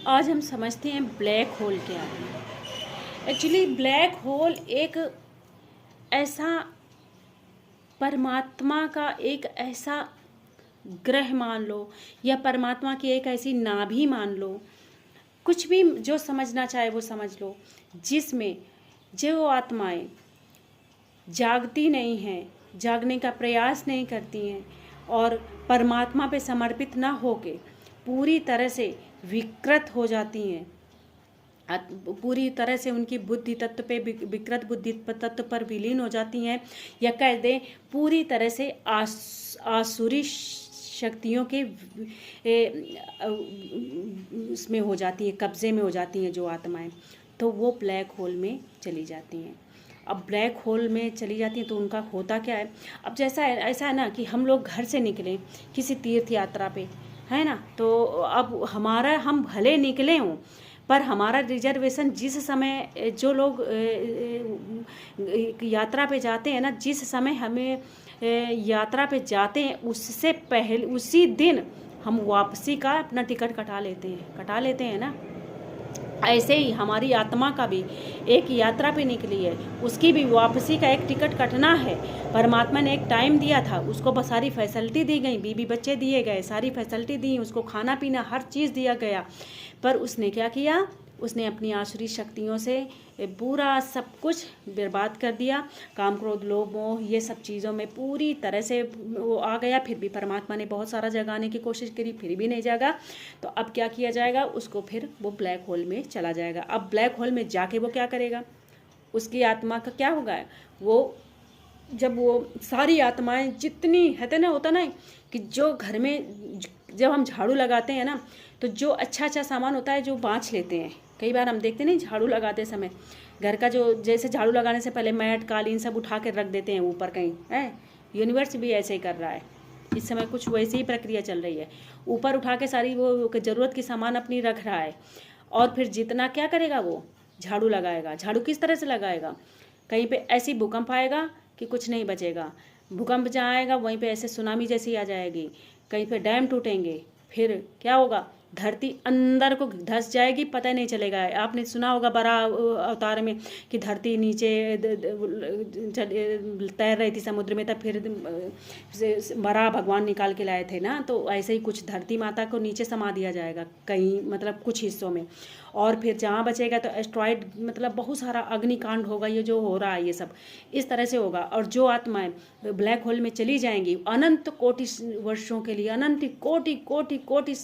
आज हम समझते हैं ब्लैक होल क्या है। एक्चुअली ब्लैक होल एक ऐसा परमात्मा का एक ऐसा ग्रह मान लो, या परमात्मा की एक ऐसी नाभि मान लो, कुछ भी जो समझना चाहे वो समझ लो, जिसमें जो आत्माएं जागती नहीं हैं, जागने का प्रयास नहीं करती हैं और परमात्मा पे समर्पित ना होके पूरी तरह से विकृत हो जाती हैं, पूरी तरह से उनकी बुद्धि तत्व पे विकृत बुद्धि तत्व पर विलीन हो जाती हैं, या कह दें पूरी तरह से आसुरी शक्तियों के उसमें हो जाती हैं, कब्जे में हो जाती हैं जो आत्माएं, तो वो ब्लैक होल में चली जाती हैं। अब ब्लैक होल में चली जाती हैं तो उनका होता क्या है। अब जैसा ऐसा है ना कि हम लोग घर से निकले किसी तीर्थ यात्रा पे, है ना, तो अब हम भले निकले हों, पर हमारा रिजर्वेशन जिस समय जो लोग यात्रा पे जाते हैं ना, जिस समय हमें यात्रा पे जाते हैं उससे पहले उसी दिन हम वापसी का अपना टिकट कटा लेते हैं ना। ऐसे ही हमारी आत्मा का भी एक यात्रा पे निकली है, उसकी भी वापसी का एक टिकट कटना है। परमात्मा ने एक टाइम दिया था, उसको बस सारी फैसिलिटी दी गई, बीवी बच्चे दिए गए, सारी फैसिलिटी दी, उसको खाना पीना हर चीज़ दिया गया, पर उसने क्या किया, उसने अपनी आसुरी शक्तियों से पूरा सब कुछ बर्बाद कर दिया। काम क्रोध लोभ मोह ये सब चीज़ों में पूरी तरह से वो आ गया। फिर भी परमात्मा ने बहुत सारा जगाने की कोशिश करी, फिर भी नहीं जागा। तो अब क्या किया जाएगा, उसको फिर वो ब्लैक होल में चला जाएगा। अब ब्लैक होल में जाके वो क्या करेगा, उसकी आत्मा का क्या होगा, वो जब वो सारी आत्माएं जितनी है ना, होता ना कि जो घर में जब हम झाड़ू लगाते हैं ना, तो जो अच्छा सामान होता है जो बाँच लेते हैं। कई बार हम देखते नहीं, झाड़ू लगाते समय घर का जो जैसे झाड़ू लगाने से पहले मैट कालीन सब उठा के रख देते हैं ऊपर कहीं, है यूनिवर्स भी ऐसे ही कर रहा है। इस समय कुछ वैसी ही प्रक्रिया चल रही है, ऊपर उठा के सारी वो ज़रूरत की सामान अपनी रख रहा है, और फिर जितना क्या करेगा वो झाड़ू लगाएगा। झाड़ू किस तरह से लगाएगा, कहीं पे ऐसी भूकंप आएगा कि कुछ नहीं बचेगा, भूकंप जहाँ आएगा वहीं पे ऐसे सुनामी जैसी आ जाएगी, कहीं पे डैम टूटेंगे, फिर क्या होगा, धरती अंदर को धंस जाएगी, पता ही नहीं चलेगा। आपने सुना होगा बड़ा अवतार में कि धरती नीचे तैर रही थी समुद्र में, तब फिर बड़ा भगवान निकाल के लाए थे ना, तो ऐसे ही कुछ धरती माता को नीचे समा दिया जाएगा कहीं, मतलब कुछ हिस्सों में, और फिर जहाँ बचेगा तो एस्ट्रॉइड, मतलब बहुत सारा अग्निकांड होगा। ये जो हो रहा है ये सब इस तरह से होगा। और जो आत्माएं ब्लैक होल में चली जाएंगी अनंत कोटि वर्षों के लिए, अनंत कोटि कोटि कोटि